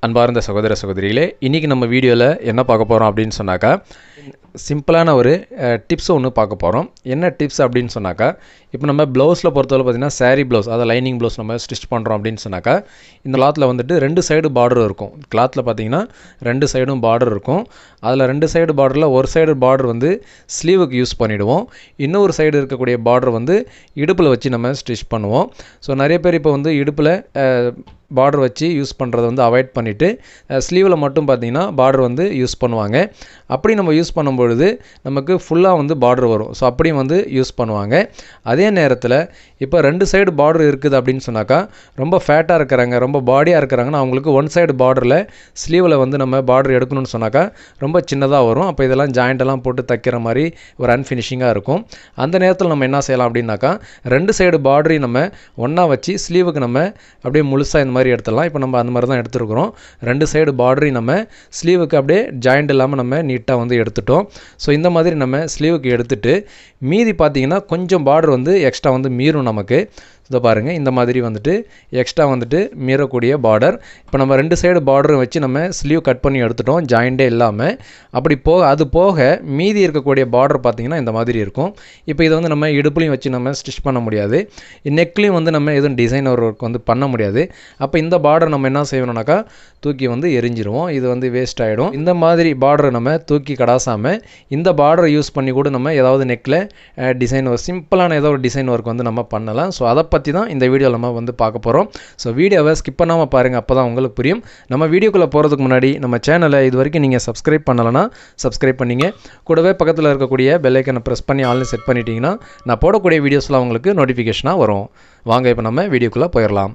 அன்பார்ந்த சகோதர சகோதரிகளே, இன்றைக்கி நம்ம வீடியோவில் என்ன பார்க்க போகிறோம் அப்படின்னு சொன்னாக்கா, சிம்பிளான ஒரு டிப்ஸ் ஒன்று பார்க்க போகிறோம். என்ன டிப்ஸ் அப்படின்னு சொன்னாக்கா, இப்போ நம்ம ப்ளவுஸில் பொறுத்தவரை பார்த்திங்கன்னா சாரீ ப்ளவுஸ், அதாவது லைனிங் ப்ளவுஸ் நம்ம ஸ்டிச் பண்ணுறோம் அப்படின்னு சொன்னாக்கா, இந்த கிளாத்தில் வந்துட்டு 2 சைடு பார்டர் இருக்கும். கிளாத்தில் பார்த்திங்கன்னா 2 சைடும் பார்டர் இருக்கும். அதில் 2 சைடு பார்டரில் ஒரு சைடு பார்டர் வந்து ஸ்லீவுக்கு யூஸ் பண்ணிவிடுவோம். இன்னொரு சைடு இருக்கக்கூடிய பார்டர் வந்து இடுப்பில் வச்சு நம்ம ஸ்டிச் பண்ணுவோம். ஸோ நிறைய பேர் இப்போ வந்து இடுப்பில் பார்டர் வச்சு யூஸ் பண்ணுறதை வந்து அவாய்ட் பண்ணிவிட்டு ஸ்லீவில் மட்டும் பார்த்திங்கன்னா பார்டர் வந்து யூஸ் பண்ணுவாங்க. அப்படி நம்ம யூஸ் பண்ணும்பொழுது நமக்கு ஃபுல்லாக வந்து பார்டர் வரும். ஸோ அப்படியும் வந்து யூஸ் பண்ணுவாங்க. அதே நேரத்தில் இப்போ 2 சைடு பார்டர் இருக்குது அப்படின்னு சொன்னாக்கா, ரொம்ப ஃபேட்டாக இருக்கிறாங்க, ரொம்ப பாடியாக இருக்கிறாங்கன்னா அவங்களுக்கு 1 சைடு பார்டரில் ஸ்லீவில் வந்து நம்ம பார்டர் எடுக்கணும்னு சொன்னாக்கா ரொம்ப சின்னதாக வரும். அப்போ இதெல்லாம் ஜாயிண்டெல்லாம் போட்டு தைக்கிற மாதிரி ஒரு அன்ஃபினிஷிங்காக இருக்கும். அந்த நேரத்தில் நம்ம என்ன செய்யலாம் அப்படின்னாக்கா, 2 சைடு பார்டரையும் நம்ம ஒன்றா வச்சு ஸ்லீவுக்கு நம்ம அப்படியே முழுசாக இந்த மாதிரி எடுத்துடலாம். இப்போ நம்ம அந்த மாதிரி தான் எடுத்துருக்குறோம். 2 சைடு பார்டரையும் நம்ம ஸ்லீவுக்கு அப்படியே ஜாயிண்ட் இல்லாமல் நம்ம நீட்டாக வந்து எடுத்துட்டோம். ஸோ இந்த மாதிரி நம்ம ஸ்லீவுக்கு எடுத்துட்டு மீதி பார்த்திங்கன்னா கொஞ்சம் பார்டர் வந்து எக்ஸ்ட்ரா வந்து மீறும் நமக்கு. இதை பாருங்கள், இந்த மாதிரி வந்துட்டு எக்ஸ்ட்ரா வந்துட்டு மீறக்கூடிய பார்டர். இப்போ நம்ம 2 சைடு பார்டரும் வச்சு நம்ம ஸ்லீவ் கட் பண்ணி எடுத்துட்டோம், ஜாயிண்டே இல்லாமல். அப்படி அது போக மீதி இருக்கக்கூடிய பார்டர் பார்த்திங்கன்னா இந்த மாதிரி இருக்கும். இப்போ இதை வந்து நம்ம இடுப்புலையும் வச்சு நம்ம ஸ்டிச் பண்ண முடியாது, நெக்லையும் வந்து நம்ம எதுவும் டிசைன் ஒர்க் வந்து பண்ண முடியாது. அப்போ இந்த பார்டர் நம்ம என்ன செய்யணும்னாக்கா தூக்கி வந்து எரிஞ்சிருவோம். இது வந்து வேஸ்ட் ஆகிடும். இந்த மாதிரி பார்டரை நம்ம தூக்கி கடாசாமல் இந்த பார்டரை யூஸ் பண்ணி கூட நம்ம ஏதாவது நெக்கில் டிசைன் ஒர்க், சிம்பிளான ஏதோ ஒரு டிசைன் ஒர்க் வந்து நம்ம பண்ணலாம். ஸோ அதை பற்றி தான் இந்த வீடியோவில் நம்ம வந்து பார்க்க போகிறோம். ஸோ வீடியோவை ஸ்கிப் பண்ணாமல் பாருங்கள், அப்போ தான் உங்களுக்கு புரியும். நம்ம வீடியோக்குள்ளே போகிறதுக்கு முன்னாடி நம்ம சேனலை இது வரைக்கும் நீங்கள் சப்ஸ்கிரைப் பண்ணலைன்னா சப்ஸ்கிரைப் பண்ணிங்க. கூடவே பக்கத்தில் இருக்கக்கூடிய பெல் ஐக்கனை ப்ரெஸ் பண்ணி ஆல்னு செட் பண்ணிட்டீங்கன்னா நான் போடக்கூடிய வீடியோஸ்லாம் உங்களுக்கு நோட்டிஃபிகேஷனாக வரும். வாங்க இப்போ நம்ம வீடியோக்குள்ளே போயிடலாம்.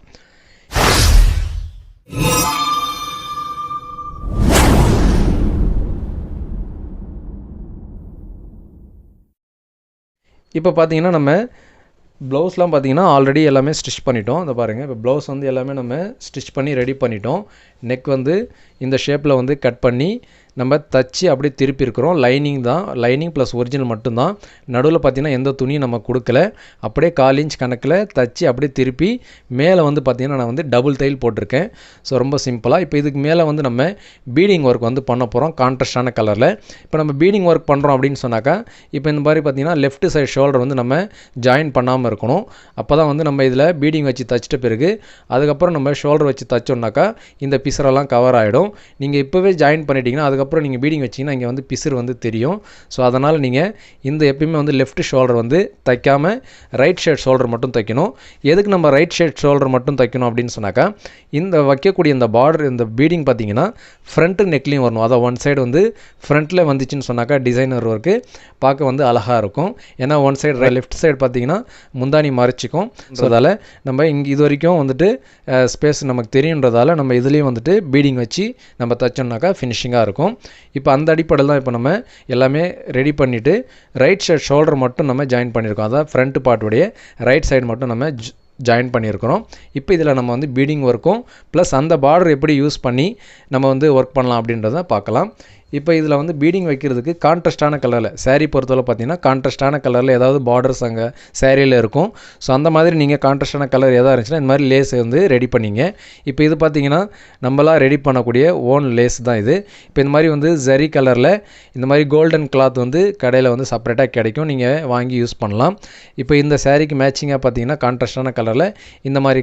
இப்போ பார்த்தீங்கன்னா நம்ம ப்ளவுஸ்லாம் பார்த்திங்கன்னா ஆல்ரெடி எல்லாமே ஸ்டிச் பண்ணிட்டோம். அதை பாருங்கள், இப்போ ப்ளவுஸ் வந்து எல்லாமே நம்ம ஸ்டிச் பண்ணி ரெடி பண்ணிட்டோம். நெக் வந்து இந்த ஷேப்பில் வந்து கட் பண்ணி நம்ம தச்சு அப்படியே திருப்பி இருக்கிறோம். லைனிங் தான், லைனிங் ப்ளஸ் ஒரிஜினல் மட்டும்தான். நடுவில் பார்த்திங்கன்னா எந்த துணியும் நம்ம கொடுக்கல. அப்படியே 1/4 இன்ச் கணக்கில் தச்சு அப்படியே திருப்பி மேலே வந்து பார்த்திங்கன்னா நான் வந்து டபுள் தையல் போட்டிருக்கேன். ஸோ ரொம்ப சிம்பிளாக. இப்போ இதுக்கு மேலே வந்து நம்ம பீடிங் ஒர்க் வந்து பண்ண போகிறோம் கான்ட்ராஸ்டான கலரில். இப்போ நம்ம பீடிங் ஒர்க் பண்ணுறோம் அப்படின்னு சொன்னாக்கா, இப்போ இந்த மாதிரி பார்த்திங்கன்னா லெஃப்ட் சைடு ஷோல்டர் வந்து நம்ம ஜாயின் பண்ணாமல் இருக்கணும். அப்போ தான் வந்து நம்ம இதில் பீடிங் வச்சு தச்சிட்ட பிறகு அதுக்கப்புறம் நம்ம ஷோல்டர் வச்சு தச்சோம்னாக்கா இந்த பிசரெல்லாம் கவர் ஆகிடும். நீங்கள் இப்போவே ஜாயின் பண்ணிட்டீங்கன்னா அதுக்கப்புறம் நீங்கள் பீடிங் வச்சிங்கன்னா இங்கே வந்து பிசுறு வந்து தெரியும். ஸோ அதனால் நீங்கள் இந்த எப்பயுமே வந்து லெஃப்ட் ஷோல்டர் வந்து தைக்காமல் ரைட் சைட் ஷோல்டர் மட்டும் தைக்கணும். எதுக்கு நம்ம ரைட் சைட் ஷோல்டர் மட்டும் தைக்கணும் அப்படின்னு சொன்னாக்கா, இந்த வைக்கக்கூடிய இந்த பார்டர், இந்த பீடிங் பார்த்திங்கன்னா ஃப்ரண்ட்டு நெக்லையும் வரணும். அதை 1 சைடு வந்து ஃப்ரண்ட்டில் வந்துச்சுன்னு சொன்னாக்கா டிசைனர் ஒர்க்கு பார்க்க வந்து அழகாக இருக்கும். ஏன்னா 1 சைடு லெஃப்ட் சைடு பார்த்திங்கன்னா முந்தானி மறைச்சிக்கும். ஸோ அதால் நம்ம இங்கே இது வரைக்கும் வந்துட்டு ஸ்பேஸ் நமக்கு தெரியுன்றதால நம்ம இதுலேயும் வந்துட்டு பீடிங் வச்சு நம்ம தைச்சோம்னாக்கா ஃபினிஷிங்காக இருக்கும். இப்போ அந்த அடிப்படையில் தான் இப்போ நம்ம எல்லாமே ரெடி பண்ணிவிட்டு ரைட் சைட் ஷோல்டர் மட்டும் நம்ம ஜாயின் பண்ணியிருக்கோம். அதாவது ஃப்ரண்ட் பார்ட்டுடைய ரைட் சைடு மட்டும் நம்ம ஜாயின் பண்ணியிருக்கிறோம். இப்போ இதில் நம்ம வந்து பீடிங் ஒர்க்கும் ப்ளஸ் அந்த பார்டர் எப்படி யூஸ் பண்ணி நம்ம வந்து ஒர்க் பண்ணலாம் அப்படின்றத பார்க்கலாம். இப்போ இதில் வந்து பீடிங் வைக்கிறதுக்கு கான்ட்ராஸ்டான கலரில், சாரீ பொறுத்தவரை பார்த்தீங்கன்னா கான்ட்ராஸ்டான கலரில் ஏதாவது பார்டர்ஸ் அங்கே சாரியில் இருக்கும். ஸோ அந்த மாதிரி நீங்கள் கான்ட்ராஸ்டான கலர் எதாவது இருந்துச்சுன்னா இந்த மாதிரி லேஸ் வந்து ரெடி பண்ணிங்க. இப்போ இது பார்த்திங்கன்னா நம்மளாம் ரெடி பண்ணக்கூடிய ஓன் லேஸ் தான் இது. இப்போ இந்த மாதிரி வந்து ஜரி கலரில் இந்த மாதிரி கோல்டன் கிளாத் வந்து கடையில் வந்து செப்பரேட்டாக கிடைக்கும், நீங்கள் வாங்கி யூஸ் பண்ணலாம். இப்போ இந்த சாரீக்கு மேட்சிங்காக பார்த்தீங்கன்னா கான்ட்ராஸ்டான கலரில் இந்த மாதிரி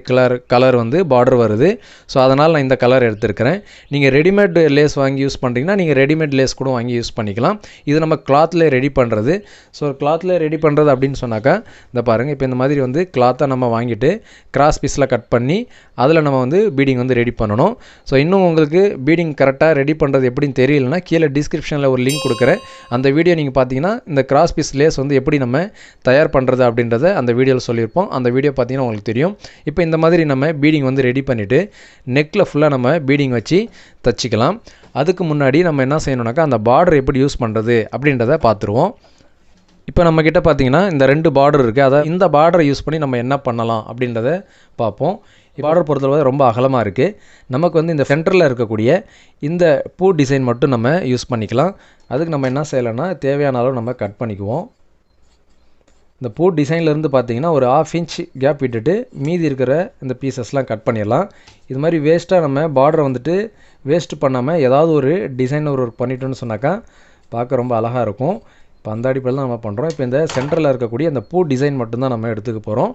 கலர் வந்து பார்டர் வருது. ஸோ அதனால் நான் இந்த கலர் எடுத்துருக்கிறேன். நீங்கள் ரெடிமேட் லேஸ் வாங்கி யூஸ் பண்ணுறீங்கன்னா நீங்கள் ரெடிமேட் லேஸ் கூட வாங்கி யூஸ் பண்ணிக்கலாம். இது நம்ம கிளாத்தில் ரெடி பண்ணுறது. ஸோ கிளாத்தில் ரெடி பண்ணுறது அப்படின்னு சொன்னாக்கா இந்த பாருங்கள், இப்போ இந்த மாதிரி வந்து கிளாத்தை நம்ம வாங்கிட்டு கிராஸ் பீஸில் கட் பண்ணி அதில் நம்ம வந்து பீடிங் வந்து ரெடி பண்ணணும். ஸோ இன்னும் உங்களுக்கு பீடிங் கரெக்டாக ரெடி பண்ணுறது எப்படின்னு தெரியலனா கீழே டிஸ்கிரிப்ஷனில் ஒரு லிங்க் கொடுக்குறேன். அந்த வீடியோ நீங்கள் பார்த்தீங்கன்னா இந்த கிராஸ் பீஸ் லேஸ் வந்து எப்படி நம்ம தயார் பண்ணுறது அப்படின்றத அந்த வீடியோவில் சொல்லியிருப்போம். அந்த வீடியோ பார்த்தீங்கன்னா உங்களுக்கு தெரியும். இப்போ இந்த மாதிரி நம்ம பீடிங் வந்து ரெடி பண்ணிவிட்டு நெக்கில் ஃபுல்லாக நம்ம பீடிங் வச்சு தச்சிக்கலாம். அதுக்கு முன்னாடி நம்ம என்ன செய்யணும்னாக்கா அந்த பார்டர் எப்படி யூஸ் பண்ணுறது அப்படின்றத பார்த்துருவோம். இப்போ நம்மக்கிட்ட பார்த்திங்கன்னா இந்த 2 பார்டர் இருக்குது. அதாவது இந்த பார்டரை யூஸ் பண்ணி நம்ம என்ன பண்ணலாம் அப்படின்றத பார்ப்போம். பார்டர் பொறுத்தளவு ரொம்ப அகலமாக இருக்குது. நமக்கு வந்து இந்த சென்டரில் இருக்கக்கூடிய இந்த பூ டிசைன் மட்டும் நம்ம யூஸ் பண்ணிக்கலாம். அதுக்கு நம்ம என்ன செய்யலைன்னா தேவையான அளவு நம்ம கட் பண்ணிக்குவோம். இந்த பூ டிசைன்லேருந்து பார்த்தீங்கன்னா ஒரு 1/2 இன்ச் கேப் விட்டுட்டு மீதி இருக்கிற இந்த பீசஸ்லாம் கட் பண்ணிடலாம். இது மாதிரி வேஸ்ட்டாக நம்ம பார்டரை வந்துட்டு வேஸ்ட் பண்ணாமல் ஏதாவது ஒரு டிசைன் ஒரு ஒர்க் பண்ணிட்டோன்னு சொன்னாக்கா பார்க்க ரொம்ப அழகாக இருக்கும். இப்போ அந்த அடிப்படையில் தான் நம்ம பண்ணுறோம். இப்போ இந்த சென்டரில் இருக்கக்கூடிய இந்த பூ டிசைன் மட்டும்தான் நம்ம எடுத்துக்க போகிறோம்.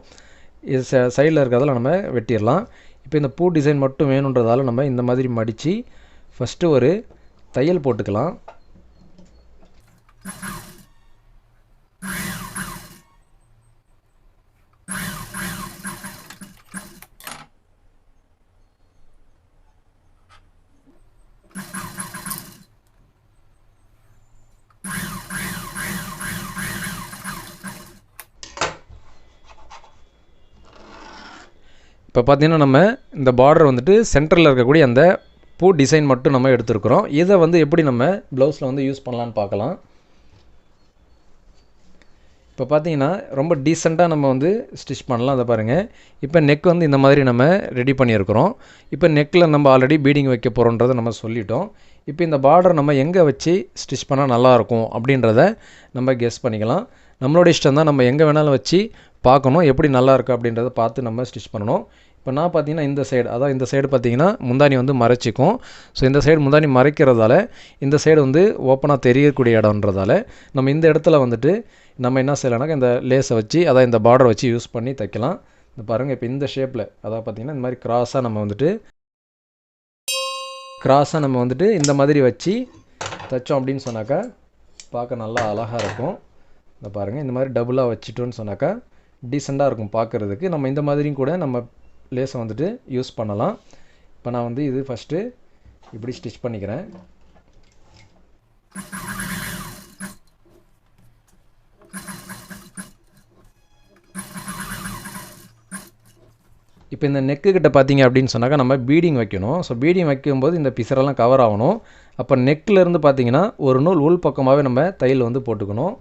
இது சைடில் இருக்கிறதெல்லாம் நம்ம வெட்டிடலாம். இப்போ இந்த பூ டிசைன் மட்டும் வேணுன்றதால நம்ம இந்த மாதிரி மடித்து ஃபஸ்ட்டு ஒரு தையல் போட்டுக்கலாம். இப்போ பார்த்தீங்கன்னா நம்ம இந்த பார்டர் வந்துட்டு சென்டரில் இருக்கக்கூடிய அந்த பூ டிசைன் மட்டும் நம்ம எடுத்துருக்குறோம். இதை வந்து எப்படி நம்ம ப்ளவுஸில் வந்து யூஸ் பண்ணலான்னு பார்க்கலாம். இப்போ பார்த்தீங்கன்னா ரொம்ப டீசெண்டாக நம்ம வந்து ஸ்டிச் பண்ணலாம். அதை பாருங்கள். இப்போ நெக் வந்து இந்த மாதிரி நம்ம ரெடி பண்ணியிருக்கிறோம். இப்போ நெக்கில் நம்ம ஆல்ரெடி பீடிங் வைக்க போகிறோன்றதை நம்ம சொல்லிட்டோம். இப்போ இந்த பார்டர் நம்ம எங்கே வச்சு ஸ்டிச் பண்ணால் நல்லாயிருக்கும் அப்படின்றத நம்ம கெஸ் பண்ணிக்கலாம். நம்மளோட இஷ்டம் தான். நம்ம எங்கே வேணாலும் வச்சு பார்க்கணும் எப்படி நல்லா இருக்குது அப்படின்றத பார்த்து நம்ம ஸ்டிச் பண்ணணும். இப்போ நான் பார்த்தீங்கன்னா இந்த சைடு, அதான் இந்த சைடு பார்த்தீங்கன்னா முந்தானி வந்து மறைச்சிக்கும். ஸோ இந்த சைடு முந்தானி மறைக்கிறதால இந்த சைடு வந்து ஓப்பனாக தெரியக்கூடிய இடம்ன்றதால நம்ம இந்த இடத்துல வந்துட்டு நம்ம என்ன செய்யலாம்னாக்கா இந்த லேஸை வச்சு அதான் இந்த பார்டரை வச்சு யூஸ் பண்ணி தைக்கலாம். இந்த பாருங்கள். இப்போ இந்த ஷேப்பில் அதாவது பார்த்திங்கன்னா இந்த மாதிரி கிராஸாக நம்ம வந்துட்டு இந்த மாதிரி வச்சு தைச்சோம் அப்படின்னு சொன்னாக்கா பார்க்க நல்லா அழகாக இருக்கும். இந்த பாருங்கள். இந்த மாதிரி டபுளாக வச்சுட்டோன்னு சொன்னாக்கா டீசெண்டாக இருக்கும் பார்க்குறதுக்கு. நம்ம இந்த மாதிரியும் கூட நம்ம லேஸை வந்துட்டு யூஸ் பண்ணலாம். இப்போ நான் வந்து இது ஃபஸ்ட்டு இப்படி ஸ்டிச் பண்ணிக்கிறேன். இப்போ இந்த நெக்கு கிட்ட பார்த்தீங்க அப்படின்னு சொன்னாக்கா நம்ம பீடிங் வைக்கணும். ஸோ பீடிங் வைக்கும்போது இந்த பிசரெல்லாம் கவர் ஆகணும். அப்போ நெக்கிலேருந்து பார்த்தீங்கன்னா ஒரு நூல் உள் பக்கமாகவே நம்ம தையல் வந்து போட்டுக்கணும்.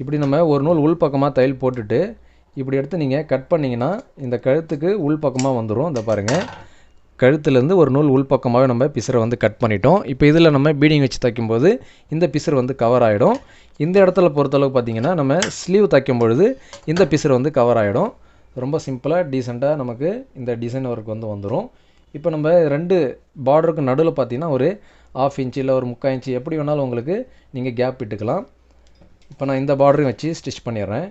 இப்படி நம்ம ஒரு நூல் உள் பக்கமாக தையல் போட்டுட்டு இப்படி எடுத்து நீங்கள் கட் பண்ணிங்கன்னா இந்த கழுத்துக்கு உள் பக்கமாக வந்துடும். இந்த பாருங்கள். கழுத்துலேருந்து ஒரு நூல் உள் பக்கமாகவே நம்ம பிசரை வந்து கட் பண்ணிட்டோம். இப்போ இதில் நம்ம பீடிங் வச்சு தைக்கும்போது இந்த பிசர் வந்து கவர் ஆகிடும். இந்த இடத்துல பொறுத்தளவுக்கு பார்த்திங்கன்னா நம்ம ஸ்லீவ் தைக்கும் பொழுது இந்த பிசர் வந்து கவர் ஆகிடும். ரொம்ப சிம்பிளாக டீசெண்டாக நமக்கு இந்த டிசைன் ஒர்க் வந்து வந்துடும். இப்போ நம்ம ரெண்டு பார்டருக்கு நடுவில் பார்த்திங்கன்னா ஒரு 1/2 இன்ச்சு இல்லை ஒரு 3/4 இன்ச்சு எப்படி வேணாலும் உங்களுக்கு நீங்கள் கேப் விட்டுக்கலாம். இப்போ நான் இந்த பார்டரையும் வச்சு ஸ்டிச் பண்ணிடுறேன்.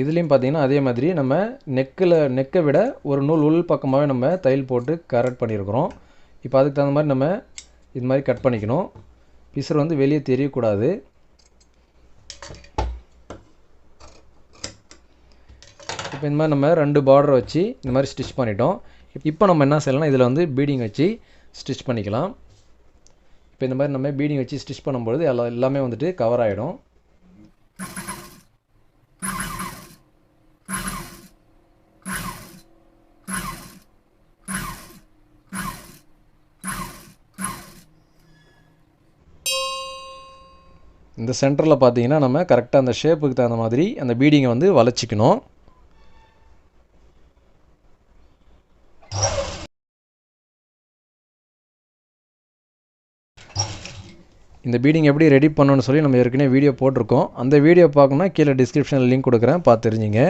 இதுலேயும் பார்த்தீங்கன்னா அதே மாதிரி நம்ம நெக்கை விட ஒரு நூல் உள் பக்கமாகவே நம்ம தையல் போட்டு கரெக்ட் பண்ணியிருக்கிறோம். இப்போ அதுக்கு தகுந்த மாதிரி நம்ம இது மாதிரி கட் பண்ணிக்கணும். பிசர் வந்து வெளியே தெரியக்கூடாது. இப்போ இந்த மாதிரி நம்ம ரெண்டு பார்டரை வச்சு இந்த மாதிரி ஸ்டிச் பண்ணிட்டோம். இப்போ நம்ம என்ன செய்யலாம்னா இதில் வந்து பீடிங் வச்சு ஸ்டிச் பண்ணிக்கலாம். இப்போ இந்த மாதிரி நம்ம பீடிங் வச்சு ஸ்டிச் பண்ணும்பொழுது எல்லாமே வந்துட்டு கவர் ஆகிடும். இந்த சென்டரில் பார்த்தீங்கன்னா நம்ம கரெக்டாக அந்த ஷேப்புக்கு தகுந்த மாதிரி அந்த பீடிங்கை வந்து வளைச்சிக்கணும். இந்த பீடிங் எப்படி ரெடி பண்ணணும்னு சொல்லி நம்ம ஏற்கனவே வீடியோ போட்டிருக்கோம். அந்த வீடியோ பார்க்கணும்னா கீழே டிஸ்கிரிப்ஷனில் லிங்க் கொடுக்குறேன், பார்த்து தெரிஞ்சுங்க.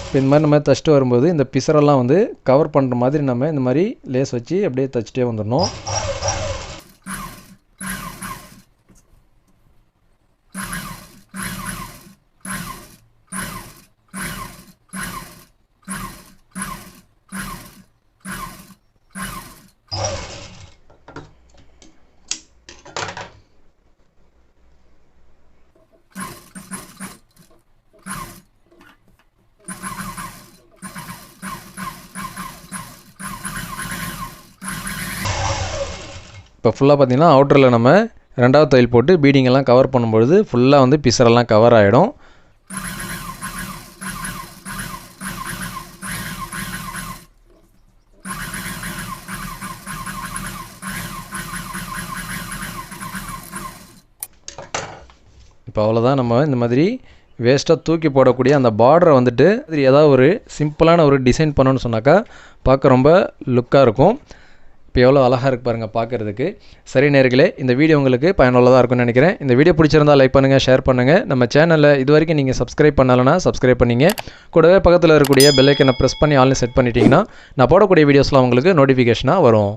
இப்போ இந்த மாதிரி நம்ம தைச்சிட்டு வரும்போது இந்த பிசரெல்லாம் வந்து கவர் பண்ணுற மாதிரி நம்ம இந்த மாதிரி லேஸ் வச்சு அப்படியே தைச்சிட்டே வந்துடணும். இப்போ ஃபுல்லாக பார்த்திங்கன்னா அவுட்டரில் நம்ம ரெண்டாவது தையல் போட்டு பீடிங்கெல்லாம் கவர் பண்ணும்பொழுது ஃபுல்லாக வந்து பிசரெல்லாம் கவர் ஆகிடும். இப்போ அவ்வளோதான். நம்ம இந்த மாதிரி வேஸ்ட்டாக தூக்கி போடக்கூடிய அந்த பார்டரை வந்துட்டு ஏதாவது ஒரு சிம்பிளான ஒரு டிசைன் பண்ணணும்னு சொன்னாக்கா பார்க்க ரொம்ப லுக்காக இருக்கும். இப்போ எவ்வளோ அழகாக இருக்குது பாருங்கள் பார்க்குறதுக்கு. சரி நேயர்களே, இந்த வீடியோ உங்களுக்கு பயனுள்ளதாக இருக்கும்னு நினைக்கிறேன். இந்த வீடியோ பிடிச்சிருந்தால் லைக் பண்ணுங்கள், ஷேர் பண்ணுங்கள். நம்ம சேனலில் இது வரைக்கும் நீங்கள் சப்ஸ்கிரைப் பண்ணலைன்னா சப்ஸ்கிரைப் பண்ணிங்க. கூடவே பக்கத்தில் இருக்கக்கூடிய பெல் ஐக்கனை ப்ரெஸ் பண்ணி ஆல்னு செட் பண்ணிட்டீங்கன்னா நான் போடக்கூடிய வீடியோஸ்லாம் உங்களுக்கு நோட்டிஃபிகேஷனாக வரும்.